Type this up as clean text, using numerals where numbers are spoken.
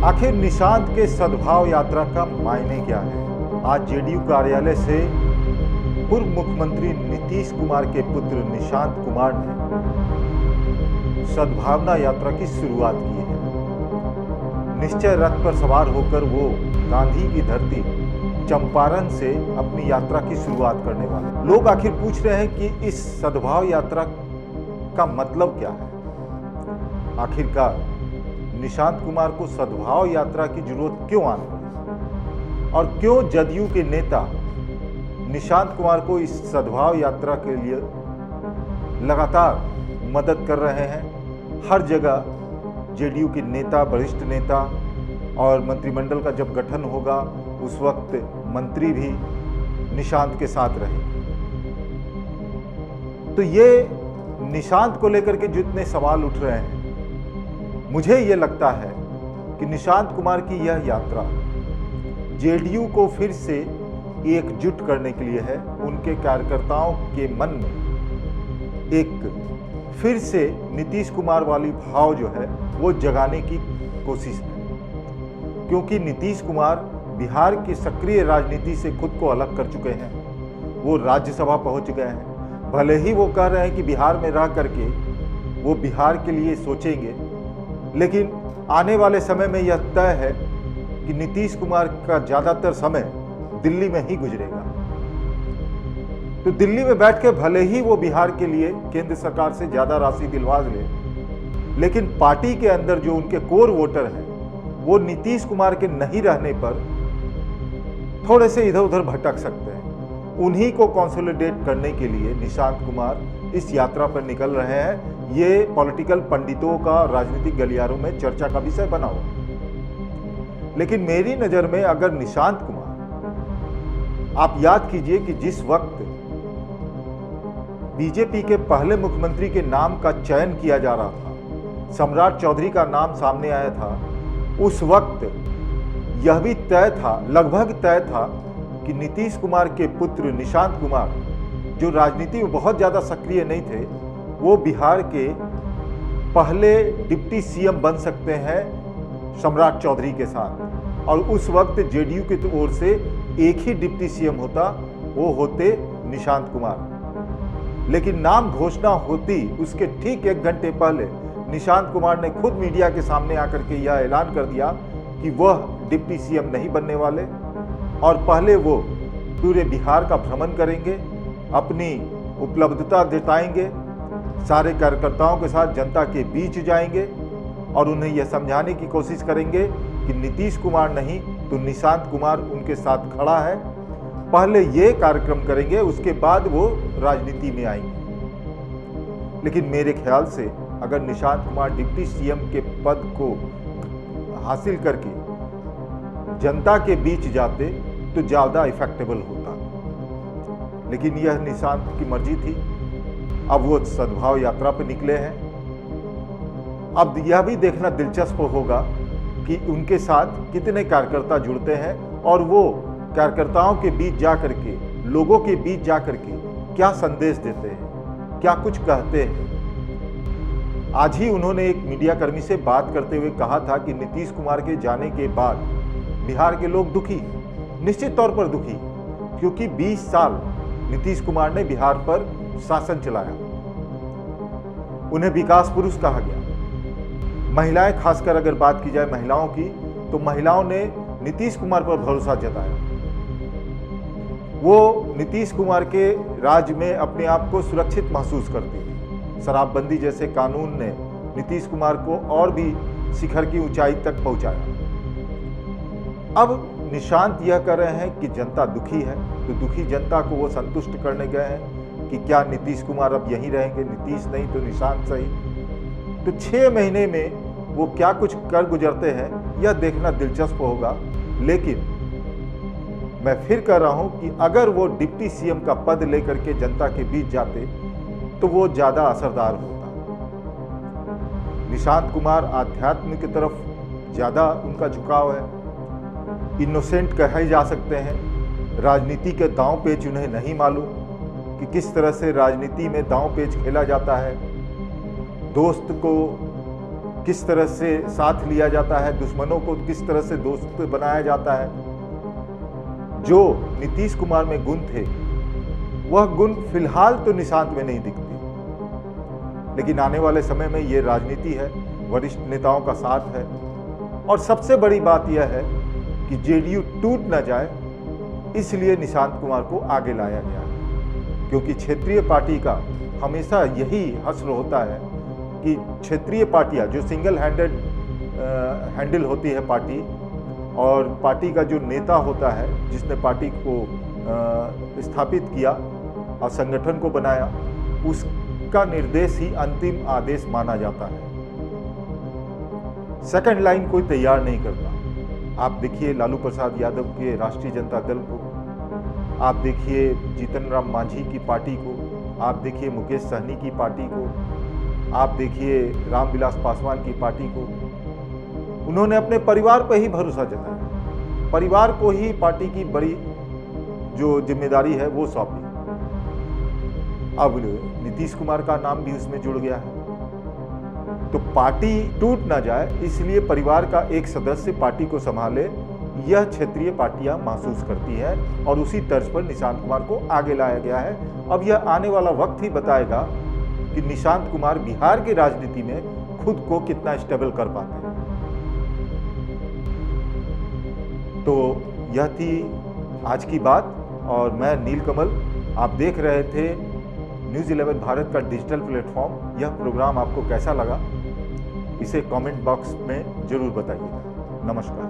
आखिर निशांत के सद्भाव यात्रा का मायने क्या है? आज जेडीयू कार्यालय से पूर्व मुख्यमंत्री नीतीश कुमार के पुत्र निशांत कुमार ने सद्भावना यात्रा की शुरुआत की है। निश्चय रथ पर सवार होकर वो गांधी की धरती चंपारण से अपनी यात्रा की शुरुआत करने वाले। लोग आखिर पूछ रहे हैं कि इस सद्भाव यात्रा का मतलब क्या है? आखिरकार निशांत कुमार को सद्भाव यात्रा की जरूरत क्यों आन पड़ी और क्यों जदयू के नेता निशांत कुमार को इस सद्भाव यात्रा के लिए लगातार मदद कर रहे हैं? हर जगह जेडीयू के नेता, वरिष्ठ नेता और मंत्रिमंडल का जब गठन होगा उस वक्त मंत्री भी निशांत के साथ रहेंगे। तो ये निशांत को लेकर के जितने सवाल उठ रहे हैं, मुझे ये लगता है कि निशांत कुमार की यह यात्रा जेडीयू को फिर से एकजुट करने के लिए है। उनके कार्यकर्ताओं के मन में एक फिर से नीतीश कुमार वाली भाव जो है वो जगाने की कोशिश है, क्योंकि नीतीश कुमार बिहार की सक्रिय राजनीति से खुद को अलग कर चुके हैं। वो राज्यसभा पहुंच गए हैं। भले ही वो कह रहे हैं कि बिहार में रह करके वो बिहार के लिए सोचेंगे, लेकिन आने वाले समय में यह तय है कि नीतीश कुमार का ज्यादातर समय दिल्ली में ही गुजरेगा। तो दिल्ली में बैठ के भले ही वो बिहार के लिए केंद्र सरकार से ज्यादा राशि दिलवा ले, लेकिन पार्टी के अंदर जो उनके कोर वोटर हैं वो नीतीश कुमार के नहीं रहने पर थोड़े से इधर उधर भटक सकते हैं। उन्हीं को कंसोलिडेट करने के लिए निशांत कुमार इस यात्रा पर निकल रहे हैं। ये पॉलिटिकल पंडितों का राजनीतिक गलियारों में चर्चा का विषय बना हुआ। लेकिन मेरी नजर में अगर निशांत कुमार, आप याद कीजिए कि जिस वक्त बीजेपी के पहले मुख्यमंत्री के नाम का चयन किया जा रहा था, सम्राट चौधरी का नाम सामने आया था, उस वक्त यह भी तय था, लगभग तय था कि नीतीश कुमार के पुत्र निशांत कुमार, जो राजनीति में बहुत ज्यादा सक्रिय नहीं थे, वो बिहार के पहले डिप्टी सीएम बन सकते हैं सम्राट चौधरी के साथ। और उस वक्त जेडीयू की ओर से एक ही डिप्टी सीएम होता, वो होते निशांत कुमार। लेकिन नाम घोषणा होती उसके ठीक 1 घंटे पहले निशांत कुमार ने खुद मीडिया के सामने आकर के यह ऐलान कर दिया कि वह डिप्टी सीएम नहीं बनने वाले और पहले वो पूरे बिहार का भ्रमण करेंगे, अपनी उपलब्धता जताएंगे, सारे कार्यकर्ताओं के साथ जनता के बीच जाएंगे और उन्हें यह समझाने की कोशिश करेंगे कि नीतीश कुमार नहीं तो निशांत कुमार उनके साथ खड़ा है। पहले ये कार्यक्रम करेंगे, उसके बाद वो राजनीति में आएंगे। लेकिन मेरे ख्याल से अगर निशांत कुमार डिप्टी सीएम के पद को हासिल करके जनता के बीच जाते तो ज्यादा इफेक्टेबल होता। लेकिन यह निशांत की मर्जी थी। अब वो सद्भाव यात्रा पर निकले हैं। अब यह भी देखना दिलचस्प होगा कि उनके साथ कितने कार्यकर्ता जुड़ते हैं और वो कार्यकर्ताओं के बीच जाकर के, लोगों के बीच जाकर के क्या संदेश देते हैं, क्या कुछ कहते हैं। आज ही उन्होंने एक मीडिया कर्मी से बात करते हुए कहा था कि नीतीश कुमार के जाने के बाद बिहार के लोग दुखी, निश्चित तौर पर दुखी, क्योंकि 20 साल नीतीश कुमार ने बिहार पर शासन चलाया। उन्हें विकास पुरुष कहा गया। महिलाएं, खासकर अगर बात की जाए महिलाओं की, तो महिलाओं ने नीतीश कुमार पर भरोसा जताया। वो नीतीश कुमार के राज में अपने आप को सुरक्षित महसूस करती थी। शराबबंदी जैसे कानून ने नीतीश कुमार को और भी शिखर की ऊंचाई तक पहुंचाया। अब निशांत यह कर रहे हैं कि जनता दुखी है, तो दुखी जनता को वो संतुष्ट करने गए हैं कि क्या नीतीश कुमार अब यहीं रहेंगे, नीतीश नहीं तो निशांत सही। तो 6 महीने में वो क्या कुछ कर गुजरते हैं यह देखना दिलचस्प होगा। लेकिन मैं फिर कह रहा हूं कि अगर वो डिप्टी सीएम का पद लेकर के जनता के बीच जाते तो वो ज्यादा असरदार होता। निशांत कुमार आध्यात्म की तरफ ज्यादा उनका झुकाव है, इनोसेंट कहे जा सकते हैं। राजनीति के दांव पेच उन्हें नहीं मालूम कि किस तरह से राजनीति में दांव पेच खेला जाता है। दोस्त को किस तरह से साथ लिया जाता है, दुश्मनों को किस तरह से दोस्त बनाया जाता है। जो नीतीश कुमार में गुण थे वह गुण फिलहाल तो निशांत में नहीं दिखते, लेकिन आने वाले समय में ये राजनीति है, वरिष्ठ नेताओं का साथ है। और सबसे बड़ी बात यह है कि जेडीयू टूट न जाए, इसलिए निशांत कुमार को आगे लाया गया है। क्योंकि क्षेत्रीय पार्टी का हमेशा यही हश्र होता है कि क्षेत्रीय पार्टियां जो सिंगल हैंडल होती है पार्टी, और पार्टी का जो नेता होता है जिसने पार्टी को स्थापित किया और संगठन को बनाया, उसका निर्देश ही अंतिम आदेश माना जाता है। सेकंड लाइन कोई तैयार नहीं करता। आप देखिए लालू प्रसाद यादव के राष्ट्रीय जनता दल को, आप देखिए जीतन राम मांझी की पार्टी को, आप देखिए मुकेश सहनी की पार्टी को, आप देखिए रामविलास पासवान की पार्टी को। उन्होंने अपने परिवार पर ही भरोसा जताया, परिवार को ही पार्टी की बड़ी जो जिम्मेदारी है वो सौंपी। अब नीतीश कुमार का नाम भी उसमें जुड़ गया है। तो पार्टी टूट ना जाए, इसलिए परिवार का एक सदस्य पार्टी को संभाले, यह क्षेत्रीय पार्टियां महसूस करती है और उसी तर्ज पर निशांत कुमार को आगे लाया गया है। अब यह आने वाला वक्त ही बताएगा कि निशांत कुमार बिहार की राजनीति में खुद को कितना स्टेबल कर पाते हैं। तो यह थी आज की बात, और मैं नीलकमल। आप देख रहे थे न्यूज़ 11 भारत का डिजिटल प्लेटफॉर्म। यह प्रोग्राम आपको कैसा लगा, इसे कमेंट बॉक्स में जरूर बताइएगा। नमस्कार।